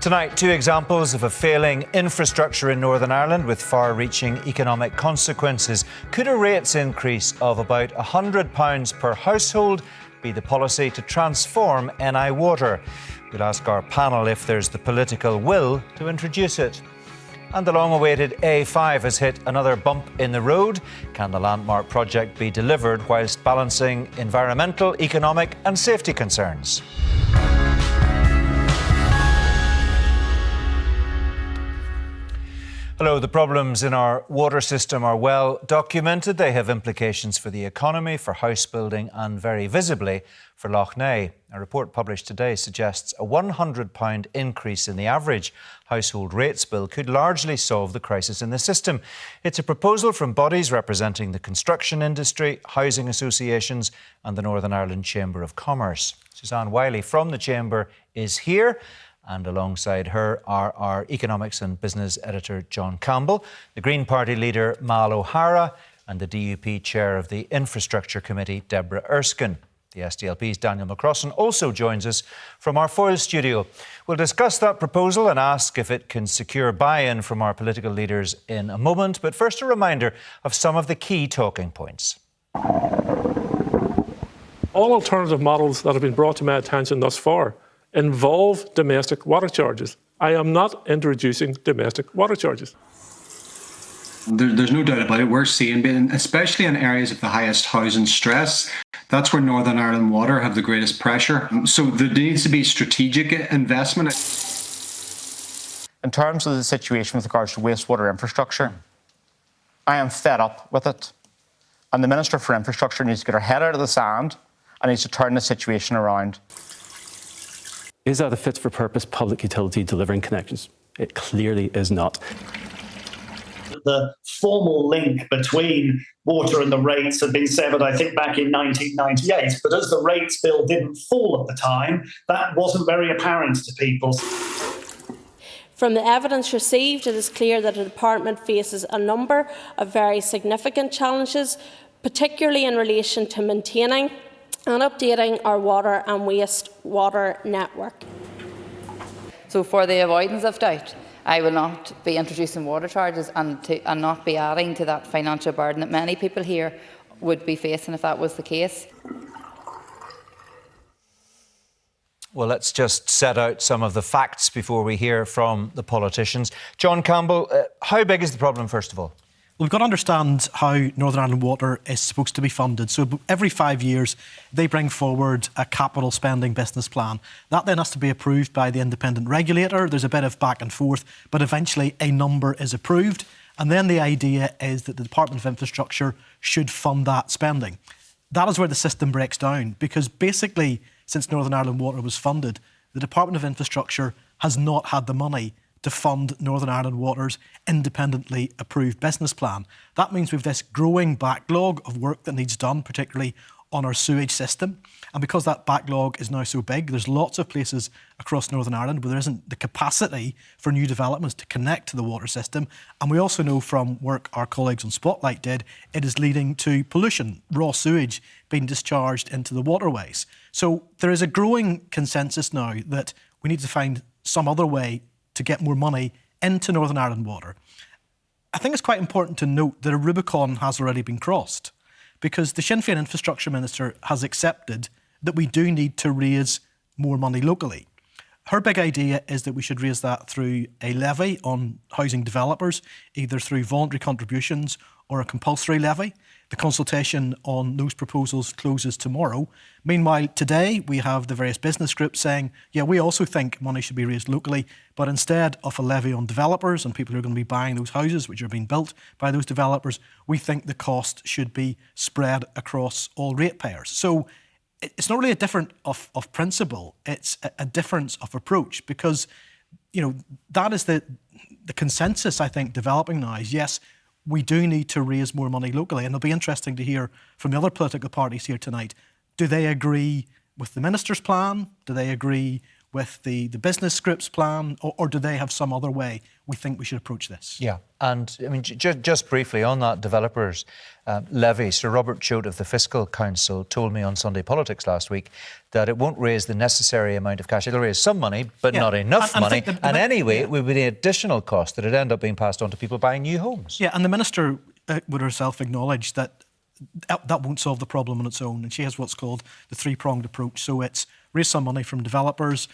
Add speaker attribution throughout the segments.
Speaker 1: Tonight, two examples of a failing infrastructure in Northern Ireland with far-reaching economic consequences. Could a rates increase of about £100 per household be the policy to transform NI Water? We'll ask our panel if there's the political will to introduce it. And the long-awaited A5 has hit another bump in the road. Can the landmark project be delivered whilst balancing environmental, economic and safety concerns? Hello, the problems in our water system are well documented. They have implications for the economy, for house building and very visibly for Lough Neagh. A report published today suggests a £100 increase in the average household rates bill could largely solve the crisis in the system. It's a proposal from bodies representing the construction industry, housing associations and the Northern Ireland Chamber of Commerce. Suzanne Wiley from the Chamber is here. And alongside her are our economics and business editor, John Campbell, the Green Party leader, Mal O'Hara, and the DUP chair of the Infrastructure Committee, Deborah Erskine. The SDLP's Daniel McCrossan also joins us from our Foyle studio. We'll discuss that proposal and ask if it can secure buy-in from our political leaders in a moment. But first, a reminder of some of the key talking points.
Speaker 2: All alternative models that have been brought to my attention thus far involve domestic water charges. I am not introducing domestic water charges.
Speaker 3: There's no doubt about it. We're seeing, especially in areas of the highest housing stress, that's where Northern Ireland Water have the greatest pressure. So there needs to be strategic investment.
Speaker 4: In terms of the situation with regards to wastewater infrastructure, I am fed up with it. And the Minister for Infrastructure needs to get her head out of the sand and needs to turn the situation around.
Speaker 5: Is that a fit-for-purpose public utility delivering connections? It clearly is not.
Speaker 6: The formal link between water and the rates had been severed, I think, back in 1998. But as the rates bill didn't fall at the time, that wasn't very apparent to people.
Speaker 7: From the evidence received, it is clear that the department faces a number of very significant challenges, particularly in relation to maintaining and updating our water and wastewater network.
Speaker 8: So for the avoidance of doubt, I will not be introducing water charges and not be adding to that financial burden that many people here would be facing if that was the case.
Speaker 1: Well, let's just set out some of the facts before we hear from the politicians. John Campbell, how big is the problem, first of all?
Speaker 9: We've got to understand how Northern Ireland Water is supposed to be funded. So every 5 years, they bring forward a capital spending business plan. That then has to be approved by the independent regulator. There's a bit of back and forth, but eventually a number is approved. And then the idea is that the Department of Infrastructure should fund that spending. That is where the system breaks down, because basically, since Northern Ireland Water was funded, the Department of Infrastructure has not had the money to fund Northern Ireland Water's independently approved business plan. That means we've this growing backlog of work that needs done, particularly on our sewage system. And because that backlog is now so big, there's lots of places across Northern Ireland where there isn't the capacity for new developments to connect to the water system. And we also know from work our colleagues on Spotlight did, it is leading to pollution, raw sewage being discharged into the waterways. So there is a growing consensus now that we need to find some other way to get more money into Northern Ireland Water. I think it's quite important to note that a Rubicon has already been crossed, because the Sinn Féin Infrastructure Minister has accepted that we do need to raise more money locally. Her big idea is that we should raise that through a levy on housing developers, either through voluntary contributions or a compulsory levy. The consultation on those proposals closes tomorrow. Meanwhile, today we have the various business groups saying, yeah, we also think money should be raised locally, but instead of a levy on developers and people who are going to be buying those houses which are being built by those developers, we think the cost should be spread across all ratepayers. So it's not really a difference of principle, it's a difference of approach, because that is the consensus, I think, developing now is, yes, we do need to raise more money locally. And it'll be interesting to hear from the other political parties here tonight. Do they agree with the Minister's plan? Do they agree with the business scripts plan, or do they have some other way we think we should approach this?
Speaker 1: Yeah, and I mean, just briefly on that developers levy, Sir Robert Choate of the Fiscal Council told me on Sunday Politics last week that it won't raise the necessary amount of cash. It'll raise some money, but not enough money. And anyway, it would be the additional cost that would end up being passed on to people buying new homes.
Speaker 9: Yeah, and the Minister would herself acknowledge that won't solve the problem on its own. And she has what's called the three-pronged approach. So it's raise some money from developers,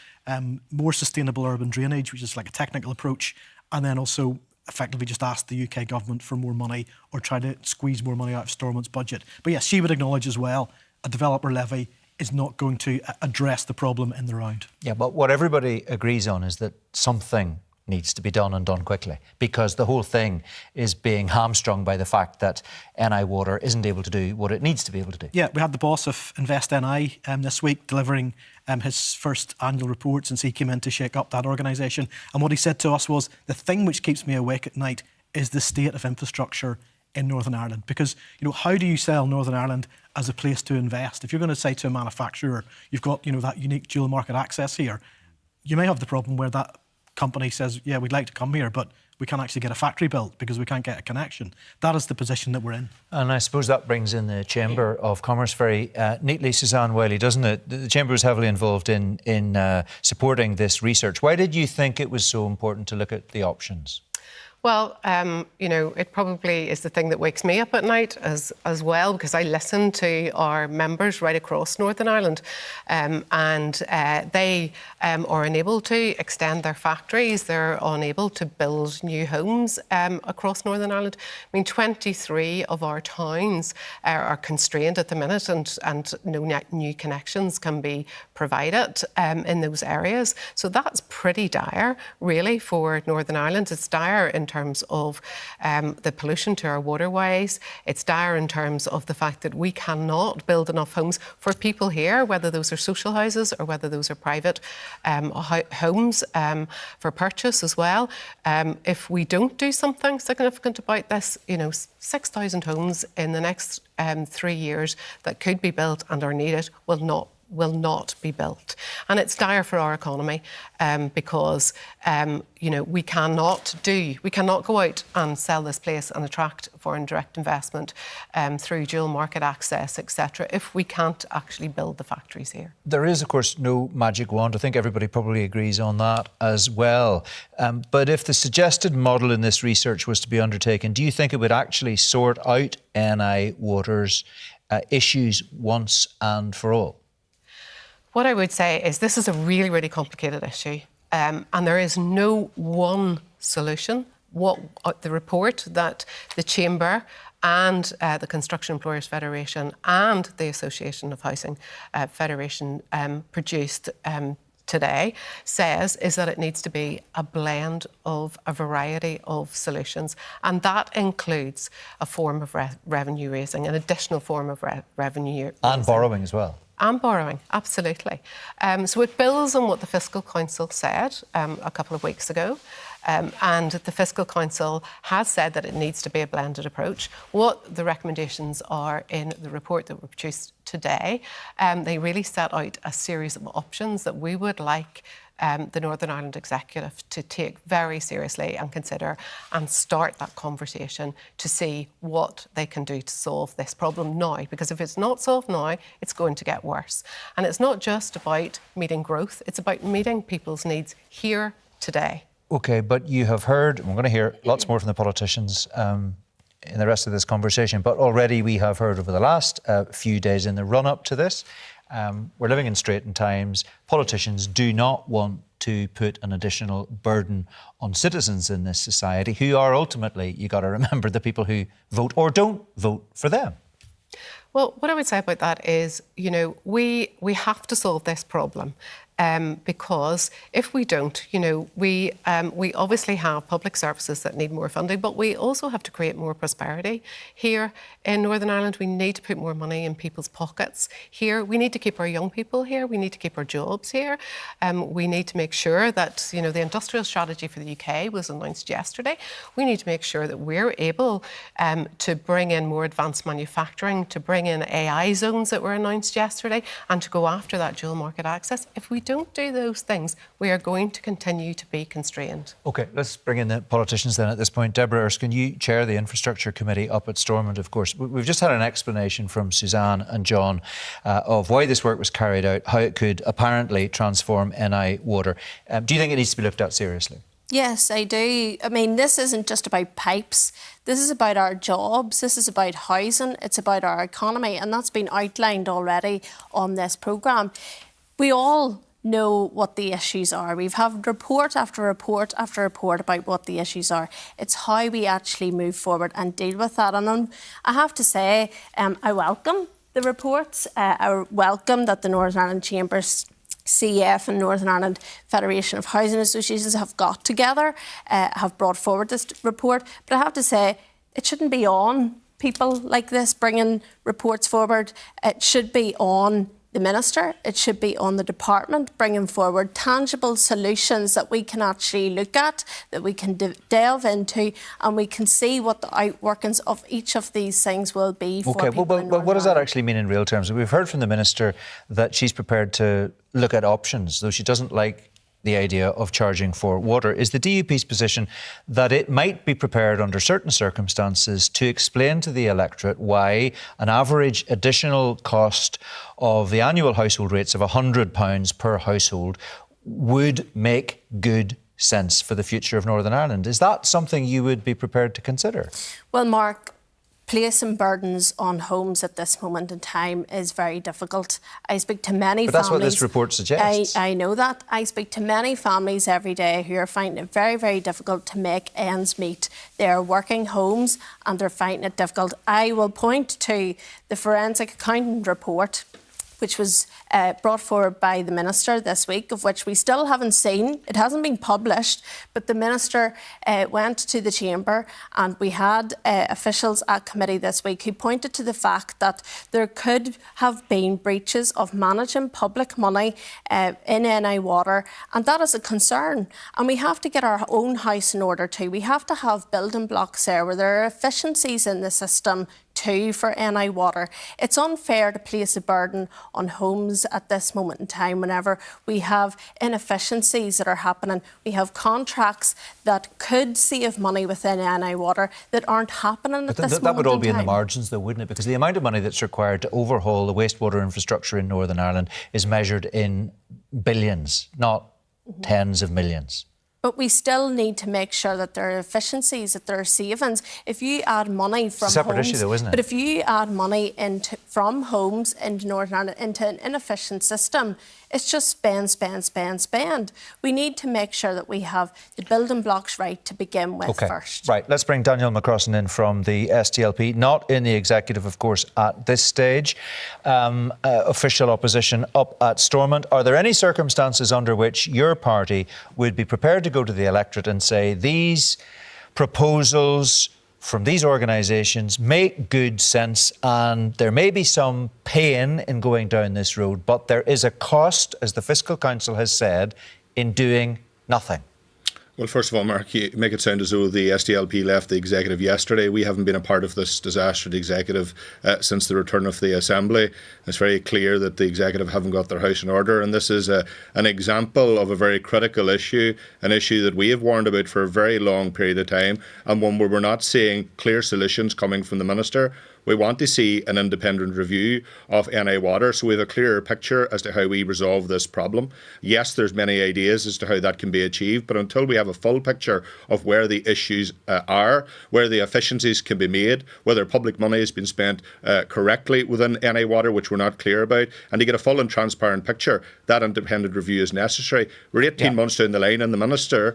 Speaker 9: more sustainable urban drainage, which is like a technical approach, and then also effectively just ask the UK government for more money or try to squeeze more money out of Stormont's budget. But yes, she would acknowledge as well a developer levy is not going to address the problem in the round. Yeah,
Speaker 1: but what everybody agrees on is that something needs to be done and done quickly, because the whole thing is being hamstrung by the fact that NI Water isn't able to do what it needs to be able to do.
Speaker 9: Yeah, we had the boss of Invest NI this week delivering his first annual report since he came in to shake up that organisation. And what he said to us was, the thing which keeps me awake at night is the state of infrastructure in Northern Ireland. Because, how do you sell Northern Ireland as a place to invest? If you're going to say to a manufacturer, you've got, that unique dual market access here, you may have the problem where that company says, yeah, we'd like to come here, but we can't actually get a factory built because we can't get a connection. That is the position that we're in.
Speaker 1: And I suppose that brings in the Chamber of Commerce very neatly, Suzanne Wiley, doesn't it? The Chamber was heavily involved in supporting this research. Why did you think it was so important to look at the options?
Speaker 10: Well, it probably is the thing that wakes me up at night as well, because I listen to our members right across Northern Ireland, and they are unable to extend their factories. They're unable to build new homes across Northern Ireland. I mean, 23 of our towns are constrained at the minute, and no new connections can be provided in those areas. So that's pretty dire, really, for Northern Ireland. It's dire in terms of the pollution to our waterways. It's dire in terms of the fact that we cannot build enough homes for people here, whether those are social houses or whether those are private homes for purchase as well. If we don't do something significant about this, 6,000 homes in the next 3 years that could be built and are needed will not be built. And it's dire for our economy because, we cannot go out and sell this place and attract foreign direct investment through dual market access, etc., if we can't actually build the factories here.
Speaker 1: There is, of course, no magic wand. I think everybody probably agrees on that as well. But if the suggested model in this research was to be undertaken, do you think it would actually sort out NI Water's issues once and for all?
Speaker 10: What I would say is this is a really, really complicated issue, and there is no one solution. The report that the Chamber and the Construction Employers Federation and the Association of Housing Federation produced today says is that it needs to be a blend of a variety of solutions, and that includes a form of revenue raising, an additional form of revenue raising.
Speaker 1: And borrowing as well.
Speaker 10: And borrowing, absolutely. So it builds on what the Fiscal Council said a couple of weeks ago. And the Fiscal Council has said that it needs to be a blended approach. What the recommendations are in the report that were produced today, they really set out a series of options that we would like the Northern Ireland Executive to take very seriously and consider and start that conversation to see what they can do to solve this problem now. Because if it's not solved now, it's going to get worse. And it's not just about meeting growth, it's about meeting people's needs here today.
Speaker 1: OK, but you have heard, and we're going to hear lots more from the politicians in the rest of this conversation, but already we have heard over the last few days in the run-up to this, we're living in straitened times. Politicians do not want to put an additional burden on citizens in this society who are ultimately, you got to remember, the people who vote or don't vote for them.
Speaker 10: Well, what I would say about that is, we have to solve this problem. Because if we don't, we obviously have public services that need more funding, but we also have to create more prosperity here in Northern Ireland. We need to put more money in people's pockets here. We need to keep our young people here. We need to keep our jobs here. We need to make sure that, the industrial strategy for the UK was announced yesterday. We need to make sure that we're able to bring in more advanced manufacturing, to bring in AI zones that were announced yesterday, and to go after that dual market access. If we don't do those things, we are going to continue to be constrained.
Speaker 1: OK, let's bring in the politicians then at this point. Deborah Erskine, you chair the Infrastructure Committee up at Stormont, of course. We've just had an explanation from Suzanne and John of why this work was carried out, how it could apparently transform NI water. Do you think it needs to be looked at seriously?
Speaker 7: Yes, I do. I mean, this isn't just about pipes. This is about our jobs. This is about housing. It's about our economy. And that's been outlined already on this programme. We all know what the issues are. We've had report after report after report about what the issues are. It's how we actually move forward and deal with that. And I have to say, I welcome the reports. I welcome that the Northern Ireland Chambers, CEF and Northern Ireland Federation of Housing Associations have got together, have brought forward this report. But I have to say, it shouldn't be on people like this bringing reports forward. It should be on the Minister, it should be on the department bringing forward tangible solutions that we can actually look at, that we can delve into, and we can see what the outworkings of each of these things will be for people.
Speaker 1: OK, well, what does that actually mean in real terms? We've heard from the Minister that she's prepared to look at options, though she doesn't like the idea of charging for water. Is the DUP's position that it might be prepared under certain circumstances to explain to the electorate why an average additional cost of the annual household rates of £100 per household would make good sense for the future of Northern Ireland? Is that something you would be prepared to consider?
Speaker 7: Well, Mark, placing burdens on homes at this moment in time is very difficult. I speak to many families.
Speaker 1: But that's what this report suggests.
Speaker 7: I know that. I speak to many families every day who are finding it very, very difficult to make ends meet. They're working homes and they're finding it difficult. I will point to the Forensic Accountant report, which was brought forward by the Minister this week, of which we still haven't seen. It hasn't been published, but the Minister went to the Chamber and we had officials at committee this week who pointed to the fact that there could have been breaches of managing public money in NI Water, and that is a concern. And we have to get our own house in order too. We have to have building blocks there where there are efficiencies in the system too for NI Water. It's unfair to place a burden on homes at this moment in time whenever we have inefficiencies that are happening. We have contracts that could save money within NI Water that aren't happening at this moment in time.
Speaker 1: That would all be in the margins though, wouldn't it? Because the amount of money that's required to overhaul the wastewater infrastructure in Northern Ireland is measured in billions, not tens of millions.
Speaker 7: But we still need to make sure that there are efficiencies, that there are savings. If you add money from
Speaker 1: it's a separate
Speaker 7: homes,
Speaker 1: issue though, isn't it?
Speaker 7: But if you add money from homes into Northern Ireland into an inefficient system, it's just spend, spend, spend, spend. We need to make sure that we have the building blocks right to begin with first.
Speaker 1: Right, let's bring Daniel McCrossan in from the SDLP, not in the executive, of course, at this stage. Official opposition up at Stormont. Are there any circumstances under which your party would be prepared to go to the electorate and say these proposals from these organisations make good sense and there may be some pain in going down this road, but there is a cost, as the Fiscal Council has said, in doing nothing?
Speaker 11: Well, first of all, Mark, you make it sound as though the SDLP left the executive yesterday. We haven't been a part of this disaster, the executive, since the return of the Assembly. It's very clear that the executive haven't got their house in order, and this is an example of a very critical issue, an issue that we have warned about for a very long period of time, and one where we're not seeing clear solutions coming from the Minister. We want to see an independent review of NI Water so we have a clearer picture as to how we resolve this problem. Yes, there's many ideas as to how that can be achieved, but until we have a full picture of where the issues are, where the efficiencies can be made, whether public money has been spent correctly within NI Water, which we're not clear about, and to get a full and transparent picture, that independent review is necessary. We're 18 months down the line and the Minister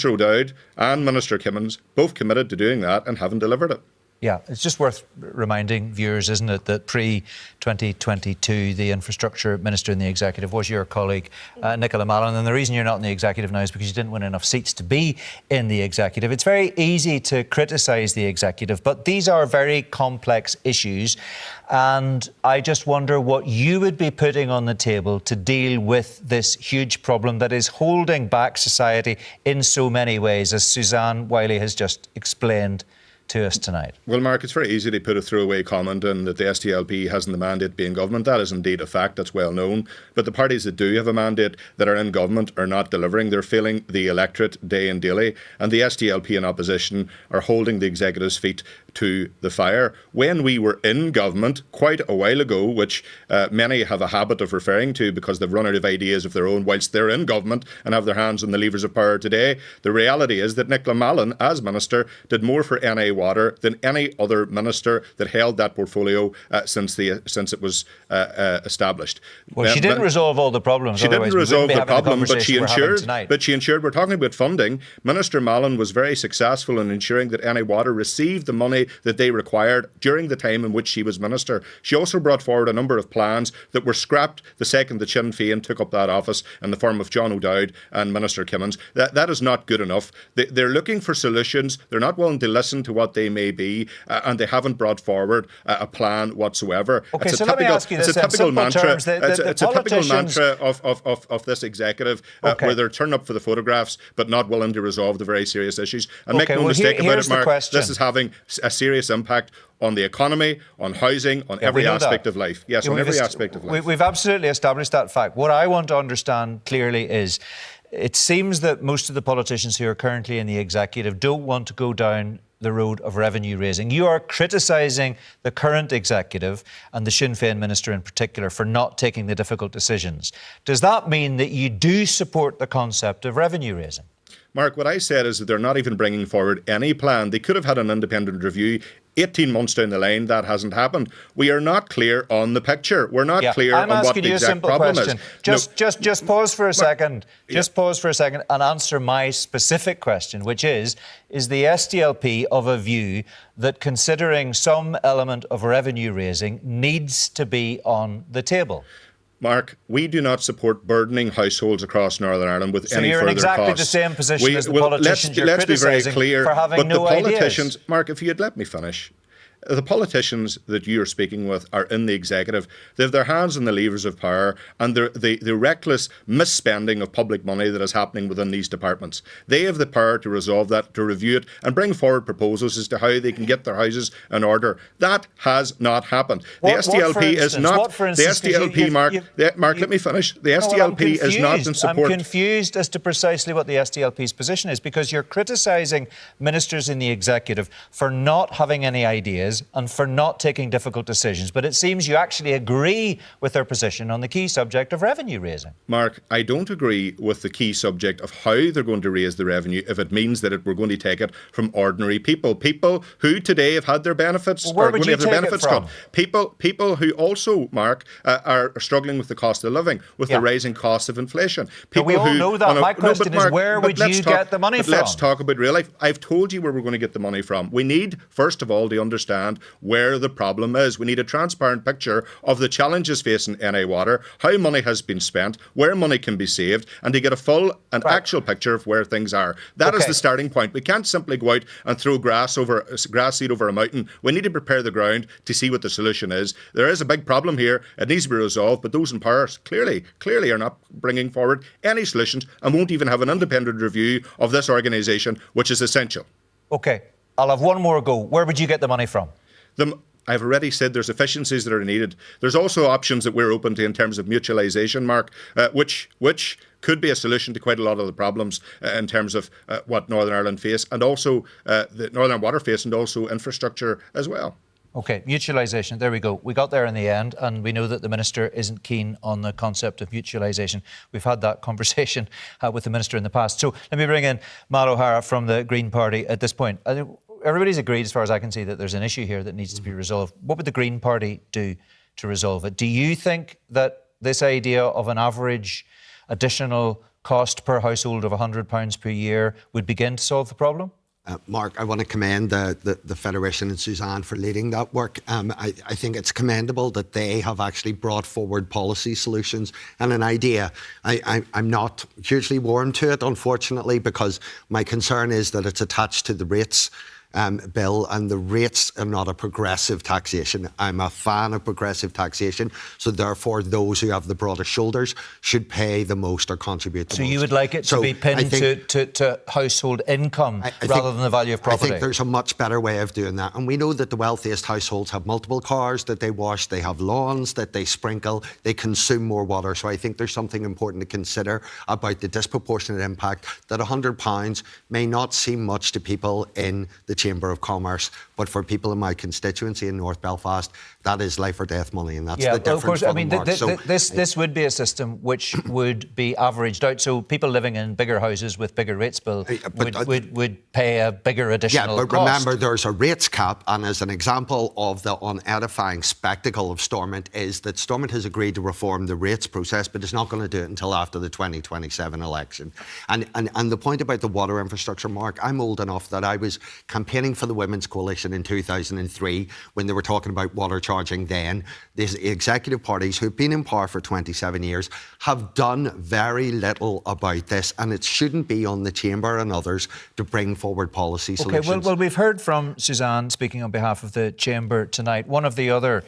Speaker 11: O'Dowd and Minister Kimmins both committed to doing that and haven't delivered it.
Speaker 1: Yeah, it's just worth reminding viewers, isn't it, that pre-2022, the Infrastructure Minister in the Executive was your colleague, Nicola Mallon. And the reason you're not in the Executive now is because you didn't win enough seats to be in the Executive. It's very easy to criticise the Executive, but these are very complex issues. And I just wonder what you would be putting on the table to deal with this huge problem that is holding back society in so many ways, as Suzanne Wiley has just explained to us tonight?
Speaker 11: Well, Mark, it's very easy to put a throwaway comment in that the SDLP hasn't the mandate to be in government. That is indeed a fact. That's well known. But the parties that do have a mandate that are in government are not delivering. They're failing the electorate day and daily. And the SDLP in opposition are holding the executive's feet to the fire. When we were in government quite a while ago, which many have a habit of referring to because they've run out of ideas of their own whilst they're in government and have their hands on the levers of power today, the reality is that Nicola Mallon, as Minister, did more for NA Water than any other minister that held that portfolio since it was established.
Speaker 1: Well, she didn't resolve all the problems.
Speaker 11: She didn't resolve the problem, but she ensured. We're talking about funding. Minister Mallon was very successful in ensuring that NA Water received the money that they required during the time in which she was minister. She also brought forward a number of plans that were scrapped the second the Sinn Féin took up that office in the form of John O'Dowd and Minister Kimmins. That is not good enough. They're looking for solutions. They're not willing to listen to what they may be, and they haven't brought forward a plan whatsoever.
Speaker 1: Okay, so let me ask you this in simple terms.
Speaker 11: It's a typical mantra of this executive, where they're turning up for the photographs but not willing to resolve the very serious issues. And make no mistake about it, Mark, this is having a serious impact on the economy, on housing, on every aspect of life. Yes, on every aspect of life.
Speaker 1: We've absolutely established that fact. What I want to understand clearly is it seems that most of the politicians who are currently in the executive don't want to go down the road of revenue raising. You are criticising the current executive and the Sinn Féin minister in particular for not taking the difficult decisions. Does that mean that you do support the concept of revenue raising?
Speaker 11: Mark, what I said is that they're not even bringing forward any plan. They could have had an independent review. 18 months down the line, that hasn't happened. We are not clear on the picture. We're not clear on what the exact problem is.
Speaker 1: Just pause for a second. Just pause for a second and answer my specific question, which is the SDLP of a view that considering some element of revenue raising needs to be on the table?
Speaker 11: Mark, we do not support burdening households across Northern Ireland with any further costs.
Speaker 1: So you're in exactly the same position as the politicians you're criticising for having no ideas.
Speaker 11: Mark, if you'd let me finish. The politicians that you're speaking with are in the executive. They have their hands on the levers of power, and the reckless misspending of public money that is happening within these departments. They have the power to resolve that, to review it, and bring forward proposals as to how they can get their houses in order. That has not happened. The SDLP is not. The SDLP, Mark, let me finish. The SDLP is not in support.
Speaker 1: I'm confused as to precisely what the SDLP's position is, because you're criticising ministers in the executive for not having any ideas and for not taking difficult decisions. But it seems you actually agree with their position on the key subject of revenue raising.
Speaker 11: Mark, I don't agree with the key subject of how they're going to raise the revenue if it means that we're going to take it from ordinary people. People who today have had their benefits are going to have their benefits cut. People who also, Mark, are struggling with the cost of living, with the rising cost of inflation. People
Speaker 1: we all know that. My question is, where would you get the money from?
Speaker 11: Let's talk about real life. I've told you where we're going to get the money from. We need, first of all, to understand where the problem is. We need a transparent picture of the challenges facing NA Water, how money has been spent, where money can be saved, and to get a full and actual picture of where things are. That is the starting point. We can't simply go out and throw grass seed over a mountain. We need to prepare the ground to see what the solution is. There is a big problem here. It needs to be resolved, but those in power clearly are not bringing forward any solutions and won't even have an independent review of this organisation, which is essential.
Speaker 1: OK. I'll have one more go. Where would you get the money from?
Speaker 11: I've already said there's efficiencies that are needed. There's also options that we're open to in terms of mutualisation, Mark, which could be a solution to quite a lot of the problems in terms of what Northern Ireland face, and also the Northern Water face, and also infrastructure as well.
Speaker 1: OK, mutualisation, there we go. We got there in the end, and we know that the Minister isn't keen on the concept of mutualisation. We've had that conversation with the Minister in the past. So let me bring in Mal O'Hara from the Green Party at this point. I think everybody's agreed, as far as I can see, that there's an issue here that needs to be resolved. What would the Green Party do to resolve it? Do you think that this idea of an average additional cost per household of £100 per year would begin to solve the problem?
Speaker 12: Mark, I want to commend the Federation and Suzanne for leading that work. I think it's commendable that they have actually brought forward policy solutions and an idea. I'm not hugely warm to it, unfortunately, because my concern is that it's attached to the rates. bill, and the rates are not a progressive taxation. I'm a fan of progressive taxation, so therefore those who have the broadest shoulders should pay the most or contribute the most.
Speaker 1: So you would like it to be pinned to household income rather than the value of property?
Speaker 12: I think there's a much better way of doing that. And we know that the wealthiest households have multiple cars that they wash, they have lawns that they sprinkle, they consume more water. So I think there's something important to consider about the disproportionate impact that £100 may not seem much to people in the Chamber of Commerce, but for people in my constituency in North Belfast, that is life or death money, and that's the difference.
Speaker 1: Of course, I mean, this would be a system which would be averaged out. So people living in bigger houses with bigger rates bill would pay a bigger additional cost.
Speaker 12: Yeah, but remember, there's a rates cap, and as an example of the unedifying spectacle of Stormont is that Stormont has agreed to reform the rates process, but it's not going to do it until after the 2027 election. And the point about the water infrastructure, Mark, I'm old enough that I was campaigning for the Women's Coalition in 2003 when they were talking about water charging then. The executive parties who've been in power for 27 years have done very little about this, and it shouldn't be on the Chamber and others to bring forward policy solutions.
Speaker 1: Okay, well, we've heard from Suzanne speaking on behalf of the Chamber tonight. One of the other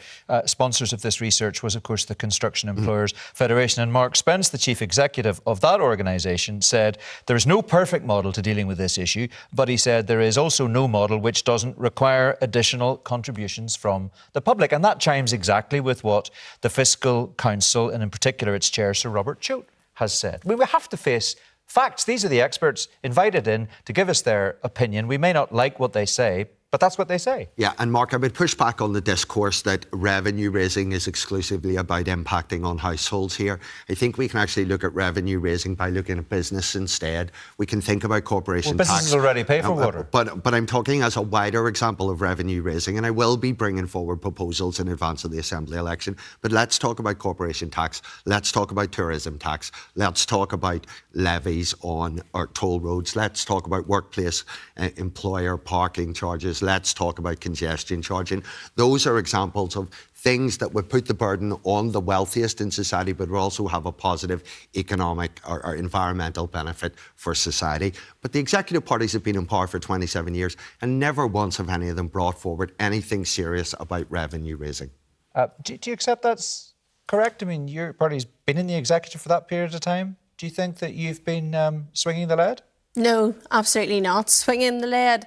Speaker 1: sponsors of this research was, of course, the Construction Employers Federation, and Mark Spence, the chief executive of that organisation, said there is no perfect model to dealing with this issue, but he said there is also no model which doesn't require additional contributions from the public. And that chimes exactly with what the Fiscal Council, and in particular its chair, Sir Robert Choate, has said. We have to face facts. These are the experts invited in to give us their opinion. We may not like what they say, but that's what they say.
Speaker 12: Yeah, and Mark, I would push back on the discourse that revenue raising is exclusively about impacting on households here. I think we can actually look at revenue raising by looking at business instead. We can think about corporation tax.
Speaker 1: Businesses already pay for water.
Speaker 12: But I'm talking as a wider example of revenue raising, and I will be bringing forward proposals in advance of the Assembly election. But let's talk about corporation tax. Let's talk about tourism tax. Let's talk about levies on our toll roads. Let's talk about workplace employer parking charges. Let's talk about congestion charging. Those are examples of things that would put the burden on the wealthiest in society, but would also have a positive economic or environmental benefit for society. But the executive parties have been in power for 27 years, and never once have any of them brought forward anything serious about revenue raising.
Speaker 1: Do you accept that's correct? I mean, your party's been in the executive for that period of time. Do you think that you've been swinging the lead?
Speaker 7: No, absolutely not swinging the lead.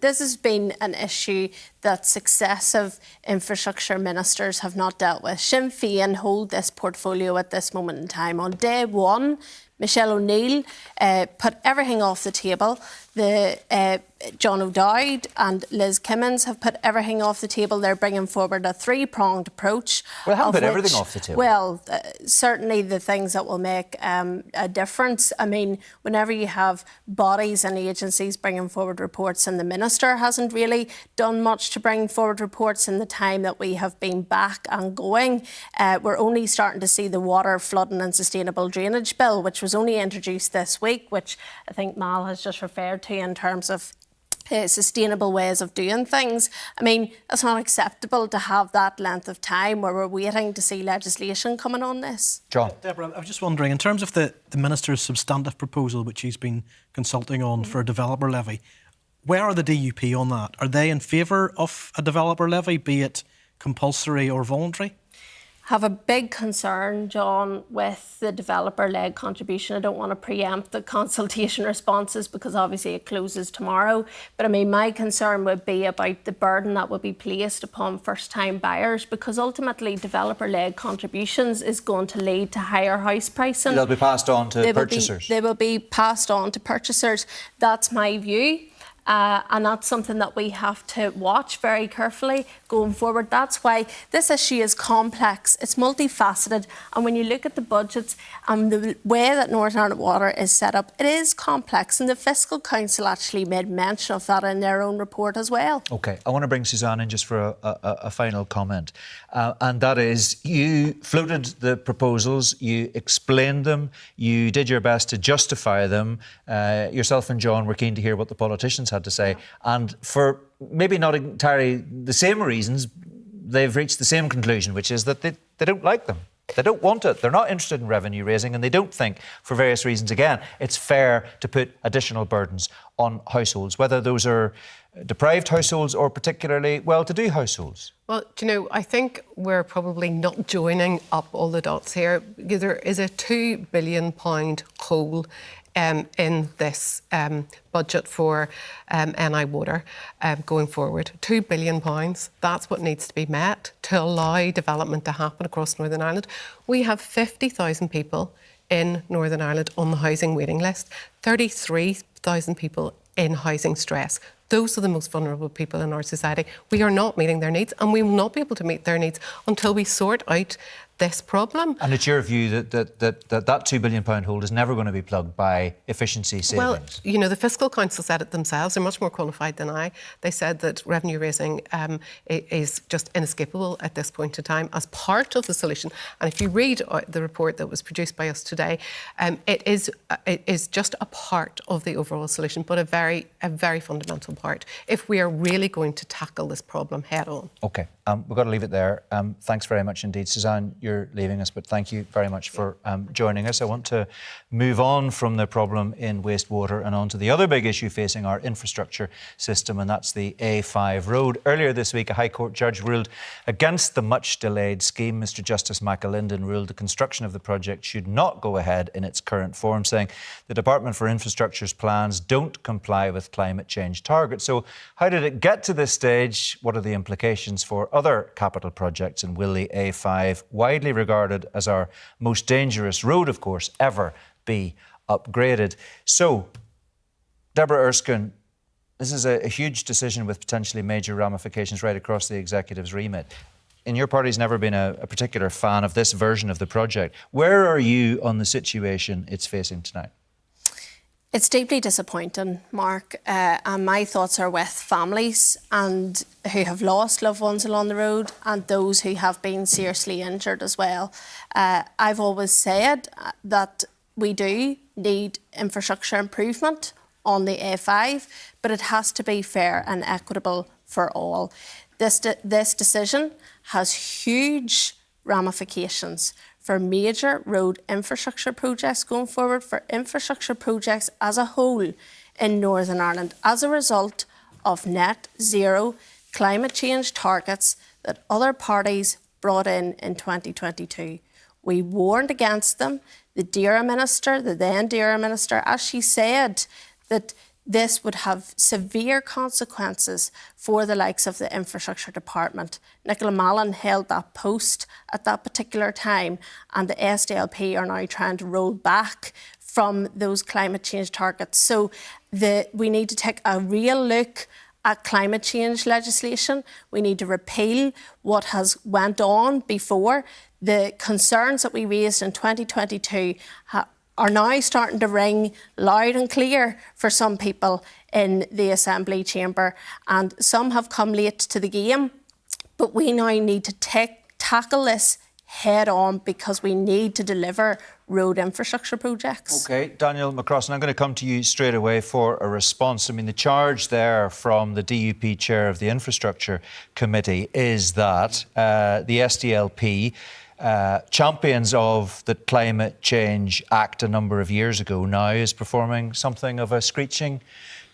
Speaker 7: This has been an issue that successive infrastructure ministers have not dealt with. Sinn Féin hold this portfolio at this moment in time. On day one, Michelle O'Neill put everything off the table. John O'Dowd and Liz Kimmins have put everything off the table. They're bringing forward a three-pronged approach.
Speaker 1: Well, haven't put everything off the table.
Speaker 7: Well, certainly the things that will make a difference. I mean, whenever you have bodies and agencies bringing forward reports, and the Minister hasn't really done much to bring forward reports in the time that we have been back and going, we're only starting to see the Water, Flooding and Sustainable Drainage Bill, which was only introduced this week, which I think Mal has just referred to in terms of sustainable ways of doing things. I mean, it's not acceptable to have that length of time where we're waiting to see legislation coming on this.
Speaker 1: John.
Speaker 9: Deborah, I was just wondering, in terms of the Minister's substantive proposal, which he's been consulting on for a developer levy, where are the DUP on that? Are they in favour of a developer levy, be it compulsory or voluntary?
Speaker 7: Have a big concern, John, with the developer-led contribution. I don't want to preempt the consultation responses because obviously it closes tomorrow. But I mean, my concern would be about the burden that would be placed upon first-time buyers, because ultimately developer-led contributions is going to lead to higher house pricing.
Speaker 1: They'll be passed on to purchasers.
Speaker 7: They will be passed on to purchasers. That's my view. And that's something that we have to watch very carefully going forward. That's why this issue is complex, it's multifaceted, and when you look at the budgets and the way that Northern Ireland Water is set up, it is complex, and the Fiscal Council actually made mention of that in their own report as well. OK, I want to bring Suzanne in just for a final comment, and that is, you floated the proposals, you explained them, you did your best to justify them. Yourself and John were keen to hear what the politicians had to say, and for maybe not entirely the same reasons, they've reached the same conclusion, which is that they don't like them.
Speaker 1: They don't want it. They're not interested in revenue raising, and they don't think, for various reasons, again, it's fair to put additional burdens on households, whether those are deprived households or particularly well-to-do households.
Speaker 10: Well, do you know, I think we're probably not joining up all the dots here. There is a £2 billion hole in this budget for NI Water going forward. £2 billion, that's what needs to be met to allow development to happen across Northern Ireland. We have 50,000 people in Northern Ireland on the housing waiting list, 33,000 people in housing stress. Those are the most vulnerable people in our society. We are not meeting their needs, and we will not be able to meet their needs until we sort out this problem.
Speaker 1: And it's your view that £2 billion hole is never going to be plugged by efficiency savings?
Speaker 10: Well, you know, the Fiscal Council said it themselves. They're much more qualified than I. They said that revenue raising is just inescapable at this point in time as part of the solution. And if you read the report that was produced by us today, it is just a part of the overall solution, but a very fundamental part if we are really going to tackle this problem head on.
Speaker 1: OK, we've got to leave it there. Thanks very much indeed. Suzanne, you're leaving us, but thank you very much for joining us. I want to move on from the problem in wastewater and on to the other big issue facing our infrastructure system, and that's the A5 road. Earlier this week, a High Court judge ruled against the much-delayed scheme. Mr Justice McAlinden ruled the construction of the project should not go ahead in its current form, saying the Department for Infrastructure's plans don't comply with climate change targets. So how did it get to this stage? What are the implications for other capital projects? And will the A5, widely regarded as our most dangerous road, of course, ever be upgraded? So, Deborah Erskine, this is a huge decision with potentially major ramifications right across the executive's remit. And your party's never been a particular fan of this version of the project. Where are you on the situation it's facing tonight?
Speaker 7: It's deeply disappointing, Mark, and my thoughts are with families and who have lost loved ones along the road and those who have been seriously injured as well. I've always said that we do need infrastructure improvement on the A5, but it has to be fair and equitable for all. This decision has huge ramifications for major road infrastructure projects going forward, for infrastructure projects as a whole in Northern Ireland as a result of net zero climate change targets that other parties brought in 2022. We warned against them. The DAERA Minister, the then DAERA Minister, as she said, that this would have severe consequences for the likes of the Infrastructure Department. Nicola Mallon held that post at that particular time, and the SDLP are now trying to roll back from those climate change targets. So we need to take a real look at climate change legislation. We need to repeal what has went on before. The concerns that we raised in 2022 are now starting to ring loud and clear for some people in the Assembly chamber, and some have come late to the game. But we now need to tackle this head on because we need to deliver road infrastructure projects. OK, Daniel McCrossan, I'm going to come to you straight away for a response. I mean, the charge there from the DUP chair of the Infrastructure Committee is that the SDLP, champions of the Climate Change Act a number of years ago, now is performing something of a screeching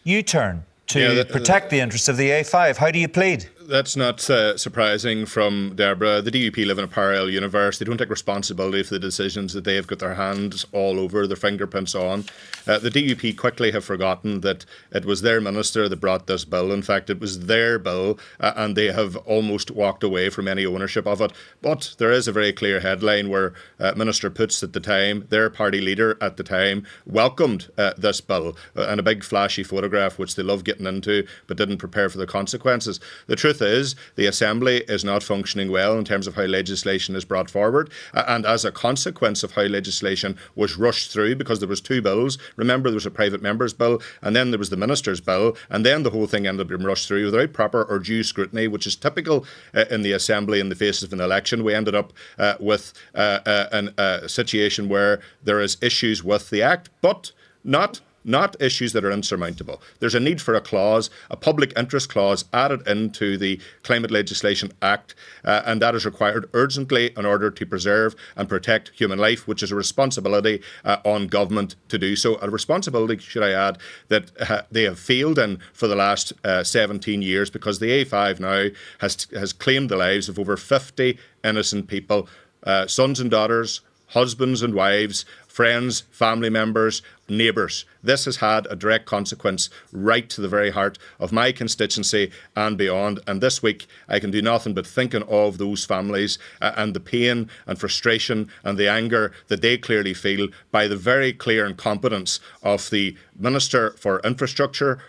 Speaker 7: U-turn to protect the interests of the A5. How do you plead?
Speaker 11: That's not surprising from Deborah. The DUP live in a parallel universe. They don't take responsibility for the decisions that they have got their hands all over, their fingerprints on. The DUP quickly have forgotten that it was their minister that brought this bill. In fact, it was their bill, and they have almost walked away from any ownership of it. But there is a very clear headline where Minister Putz at the time, their party leader at the time, welcomed this bill, and a big flashy photograph which they love getting into but didn't prepare for the consequences. The truth is the Assembly is not functioning well in terms of how legislation is brought forward, and as a consequence of how legislation was rushed through, because there was two bills. Remember, there was a private member's bill, and then there was the minister's bill, and then the whole thing ended up being rushed through without proper or due scrutiny, which is typical in the Assembly in the face of an election. We ended up with a situation where there is issues with the Act, but not not issues that are insurmountable. There's a need for a clause, a public interest clause added into the Climate Legislation Act, and that is required urgently in order to preserve and protect human life, which is a responsibility on government to do so. A responsibility, should I add, that they have failed in for the last 17 years, because the A5 now has claimed the lives of over 50 innocent people, sons and daughters, husbands and wives, friends, family members, neighbours. This has had a direct consequence right to the very heart of my constituency and beyond. And this week, I can do nothing but thinking of those families and the pain and frustration and the anger that they clearly feel by the very clear incompetence of the Minister for Infrastructure,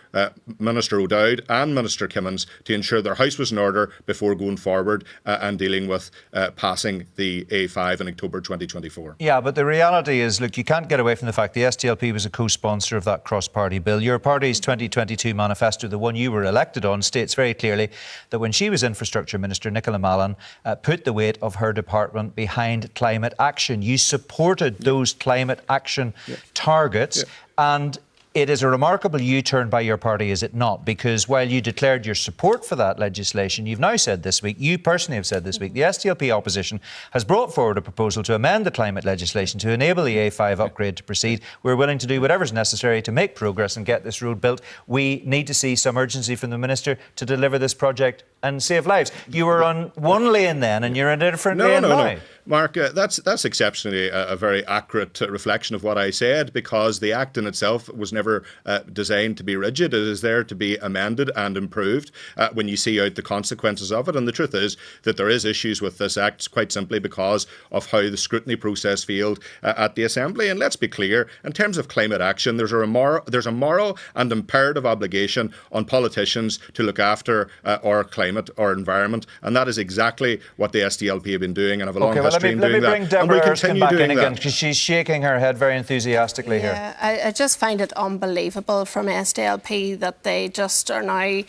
Speaker 11: Minister O'Dowd and Minister Kimmins to ensure their house was in order before going forward and dealing with passing the A5 in October 2024.
Speaker 1: Yeah, but the reality is, look, you can't get away from the fact the SDLP was a co-sponsor of that cross-party bill. Your party's 2022 manifesto, the one you were elected on, states very clearly that when she was Infrastructure Minister, Nicola Mallon put the weight of her department behind climate action. You supported those climate action targets, and it is a remarkable U-turn by your party, is it not? Because while you declared your support for that legislation, you've now said this week, you personally have said this week, the SDLP opposition has brought forward a proposal to amend the climate legislation to enable the A5 upgrade to proceed. We're willing to do whatever's necessary to make progress and get this road built. We need to see some urgency from the Minister to deliver this project and save lives. You were on one lane then, and you're in a different lane now.
Speaker 11: No. Mark, that's exceptionally a very accurate reflection of what I said, because the Act in itself was never designed to be rigid. It is there to be amended and improved when you see out the consequences of it. And the truth is that there is issues with this Act quite simply because of how the scrutiny process failed at the Assembly. And let's be clear, in terms of climate action, there's a moral and imperative obligation on politicians to look after our climate, our environment. And that is exactly what the SDLP have been doing and have a long history in doing that.
Speaker 1: Let me bring Deborah Erskine back in again, because she's shaking her head very enthusiastically here.
Speaker 7: I just find it unbelievable from SDLP that they just are now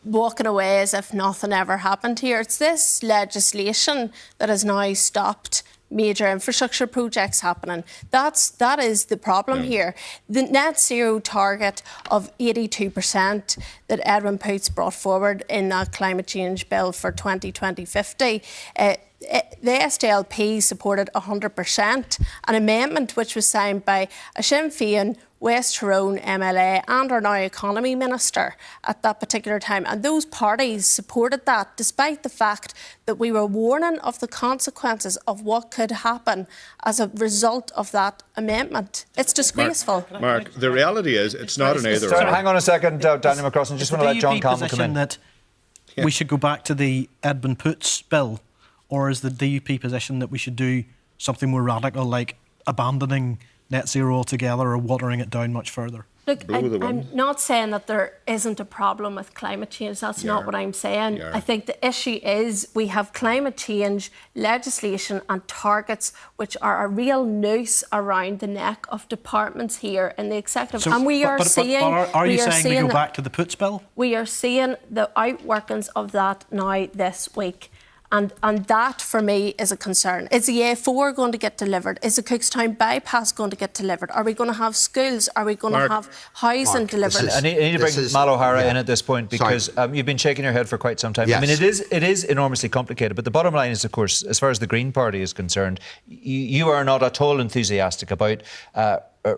Speaker 7: walking away as if nothing ever happened here. It's this legislation that has now stopped major infrastructure projects happening. That is the problem here. The net zero target of 82% that Edwin Poots brought forward in that climate change bill for 2050, the SDLP supported 100%, an amendment which was signed by a Sinn Féin West Tyrone MLA and our now Economy Minister at that particular time. And those parties supported that despite the fact that we were warning of the consequences of what could happen as a result of that amendment. It's disgraceful.
Speaker 11: Mark, the reality is it's not an either or.
Speaker 1: Hang on a second, Daniel McCrossen. I just want to let John Campbell come in.
Speaker 9: That we should go back to the Edwin Poots bill, or is the DUP position that we should do something more radical, like abandoning net zero altogether or watering it down much further?
Speaker 7: Look, I'm not saying that there isn't a problem with climate change. That's not what I'm saying. I think the issue is we have climate change legislation and targets which are a real noose around the neck of departments here in the executive.
Speaker 9: So,
Speaker 7: and we are seeing...
Speaker 9: Are you saying we go back to the Poots bill?
Speaker 7: We are seeing the outworkings of that now this week. And that, for me, is a concern. Is the A4 going to get delivered? Is the Cookstown bypass going to get delivered? Are we going to have schools? Are we going to have housing delivered?
Speaker 1: I need to bring Mal O'Hara in at this point, because you've been shaking your head for quite some time. Yes. I mean, it is enormously complicated, but the bottom line is, of course, as far as the Green Party is concerned, you are not at all enthusiastic about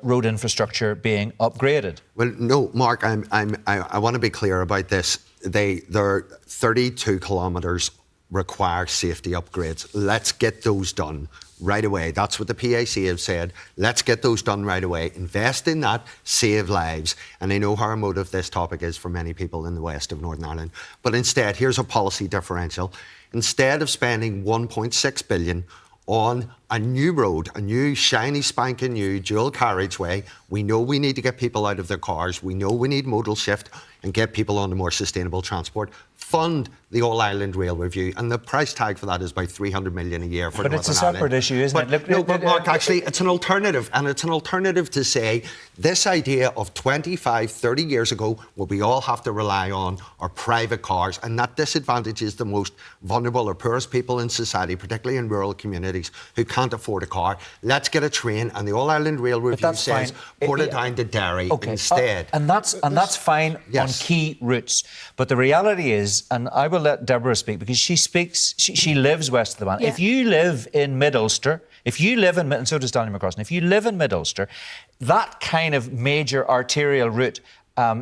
Speaker 1: road infrastructure being upgraded.
Speaker 12: Well, no, Mark, I want to be clear about this. They're 32 kilometres require safety upgrades. Let's get those done right away. That's what the PAC have said. Let's get those done right away. Invest in that, save lives. And I know how emotive this topic is for many people in the west of Northern Ireland. But instead, here's a policy differential. Instead of spending 1.6 billion on a new road, a new shiny spanking new dual carriageway, we know we need to get people out of their cars. We know we need modal shift and get people on to more sustainable transport. Fund the All-Ireland Rail Review, and the price tag for that is about 300 million a year for Northern Ireland.
Speaker 1: But it's a separate issue, isn't it?
Speaker 12: But Mark, actually, it's an alternative, and it's an alternative to say this idea of 25, 30 years ago, where we all have to rely on our private cars, and that disadvantages the most vulnerable or poorest people in society, particularly in rural communities, who can't can't afford a car. Let's get a train. And the All Ireland Rail Review says put it down to Derry instead.
Speaker 1: And that's fine on key routes. But the reality is, and I will let Deborah speak because she lives west of the Bann. Yeah. If you live in Mid-Ulster, and so does Daniel McCrossan, if you live in Mid-Ulster, that kind of major arterial route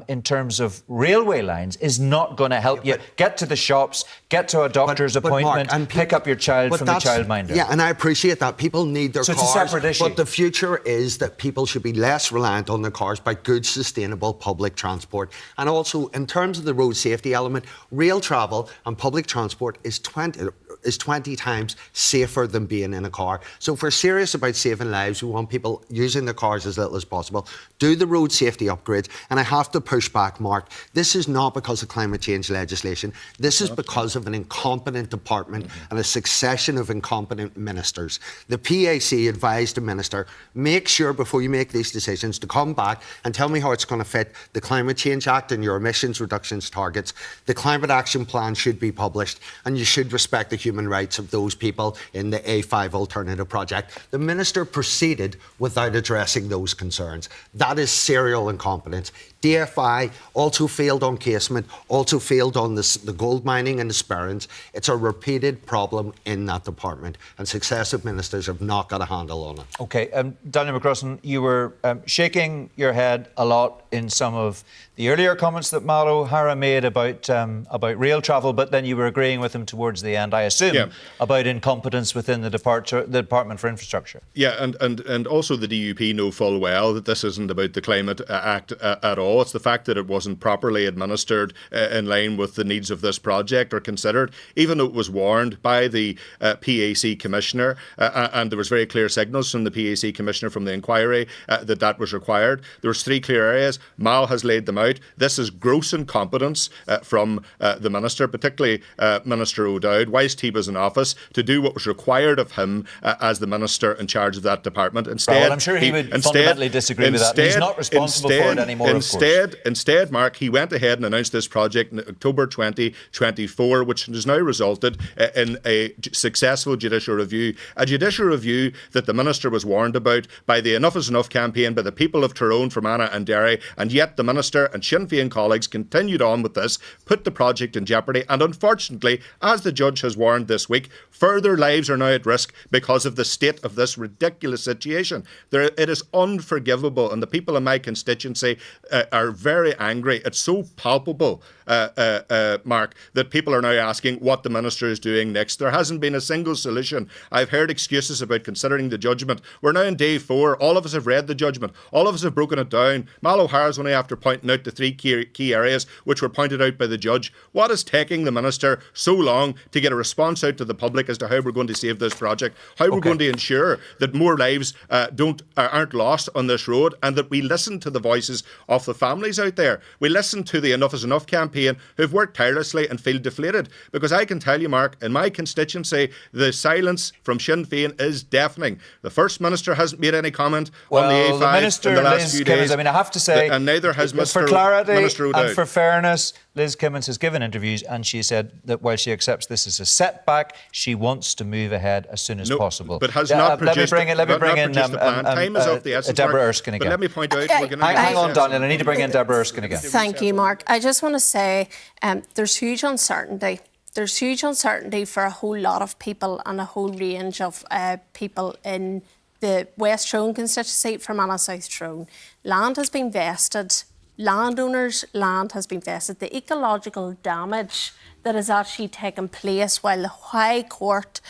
Speaker 1: in terms of railway lines is not going to help you get to the shops, get to a doctor's appointment, and pick up your child from the childminder.
Speaker 12: Yeah, and I appreciate that. People need their cars.
Speaker 1: It's a separate issue.
Speaker 12: But the future is that people should be less reliant on their cars by good, sustainable public transport. And also, in terms of the road safety element, rail travel and public transport is 20 times safer than being in a car. So if we're serious about saving lives, we want people using their cars as little as possible. Do the road safety upgrades. And I have to push back, Mark. This is not because of climate change legislation. This is because of an incompetent department and a succession of incompetent ministers. The PAC advised the minister, make sure before you make these decisions to come back and tell me how it's going to fit the Climate Change Act and your emissions reductions targets. The Climate Action Plan should be published, and you should respect the human rights of those people in the A5 alternative project. The minister proceeded without addressing those concerns. That is serial incompetence. DFI also failed on casement, also failed on the gold mining and the sperrins. It's a repeated problem in that department, and successive ministers have not got a handle on it.
Speaker 1: OK, Daniel McCrossan, you were shaking your head a lot in some of the earlier comments that Mal O'Hara made about rail travel, but then you were agreeing with him towards the end, I assume, about incompetence within the Department for Infrastructure.
Speaker 11: Yeah, and also the DUP know full well that this isn't about the Climate Act at all. It's the fact that it wasn't properly administered in line with the needs of this project or considered, even though it was warned by the PAC Commissioner, and there was very clear signals from the PAC Commissioner from the inquiry that was required. There was 3 clear areas. Mal has laid them out. This is gross incompetence from the Minister, particularly Minister O'Dowd, whilst he was in office, to do what was required of him as the Minister in charge of that department. Instead,
Speaker 1: well, I'm sure he would fundamentally disagree with that. He's not responsible for it anymore, of course.
Speaker 11: Instead, Mark, he went ahead and announced this project in October 2024, which has now resulted in a successful judicial review. A judicial review that the Minister was warned about by the Enough is Enough campaign, by the people of Tyrone, Fermanagh and Derry, and yet the Minister and Sinn Féin colleagues continued on with this, put the project in jeopardy, and unfortunately, as the judge has warned this week, further lives are now at risk because of the state of this ridiculous situation. It is unforgivable, and the people in my constituency are very angry. It's so palpable, Mark, that people are now asking what the Minister is doing next. There hasn't been a single solution. I've heard excuses about considering the judgment. We're now in day 4. All of us have read the judgment. All of us have broken it down. Mal O'Hara's only after pointing out the 3 key areas which were pointed out by the judge. What is taking the Minister so long to get a response out to the public as to how we're going to save this project, how we're going to ensure that more lives aren't lost on this road, and that we listen to the voices of the families out there. We listen to the Enough is Enough campaign, who've worked tirelessly and feel deflated. Because I can tell you, Mark, in my constituency, the silence from Sinn Féin is deafening. The First Minister hasn't made any comment on the A5 in the last few days.
Speaker 1: I mean, I have to say,
Speaker 11: and neither has
Speaker 1: for clarity and for fairness, Liz Kimmins has given interviews and she said that while she accepts this as a setback, she wants to move ahead as soon as possible.
Speaker 11: But has not produced.
Speaker 1: Let me bring in
Speaker 11: time is of the essence,
Speaker 1: Deborah Erskine again.
Speaker 11: But let me point out, we're going to
Speaker 1: hang on, Daniel. I need to bring in Deborah Erskine again.
Speaker 7: Thank you, Mark. I just want to say there's huge uncertainty. There's huge uncertainty for a whole lot of people and a whole range of people in the West Tyrone constituency, Fermanagh South Tyrone. Land has been vested. Landowners' land has been vested. The ecological damage that has actually taken place while the High Court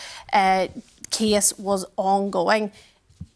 Speaker 7: case was ongoing.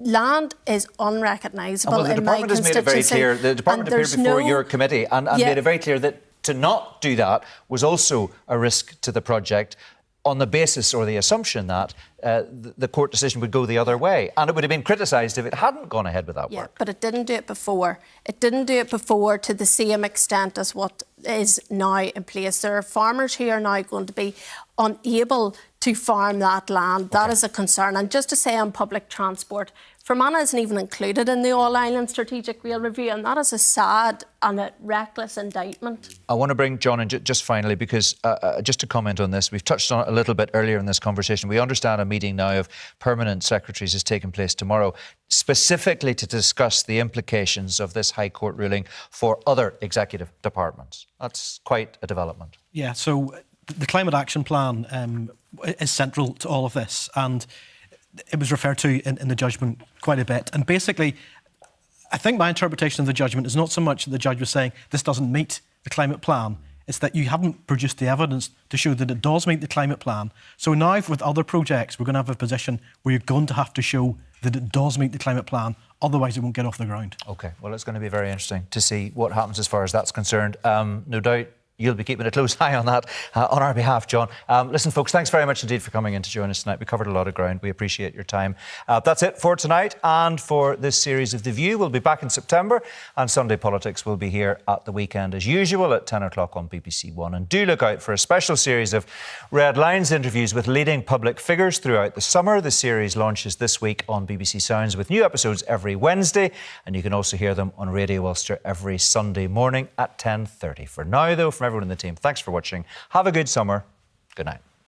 Speaker 7: Land is unrecognisable in my constituency.
Speaker 1: The Department has made it very clear. The Department appeared before your committee and made it very clear that to not do that was also a risk to the project, on the basis or the assumption that the court decision would go the other way. And it would have been criticised if it hadn't gone ahead with that work.
Speaker 7: Yeah, but it didn't do it before. It didn't do it before to the same extent as what is now in place. There are farmers who are now going to be unable to farm that land. That is a concern. And just to say on public transport, Fermanagh isn't even included in the All-Ireland Strategic Rail Review, and that is a sad and a reckless indictment.
Speaker 1: I want to bring John in just finally, because just to comment on this, we've touched on it a little bit earlier in this conversation. We understand a meeting now of permanent secretaries is taking place tomorrow, specifically to discuss the implications of this High Court ruling for other executive departments. That's quite a development.
Speaker 9: Yeah, so the Climate Action Plan is central to all of this, and it was referred to in the judgment quite a bit. And basically, I think my interpretation of the judgment is not so much that the judge was saying this doesn't meet the climate plan, it's that you haven't produced the evidence to show that it does meet the climate plan. So now with other projects, we're going to have a position where you're going to have to show that it does meet the climate plan, otherwise it won't get off the ground. OK, well, it's going to be very interesting to see what happens as far as that's concerned. No doubt you'll be keeping a close eye on that on our behalf, John. Listen, folks, thanks very much indeed for coming in to join us tonight. We covered a lot of ground. We appreciate your time. That's it for tonight and for this series of The View. We'll be back in September, and Sunday Politics will be here at the weekend as usual at 10 o'clock on BBC One. And do look out for a special series of Red Lines interviews with leading public figures throughout the summer. The series launches this week on BBC Sounds with new episodes every Wednesday, and you can also hear them on Radio Ulster every Sunday morning at 10:30. For now, though, from everyone in the team, thanks for watching. Have a good summer. Good night.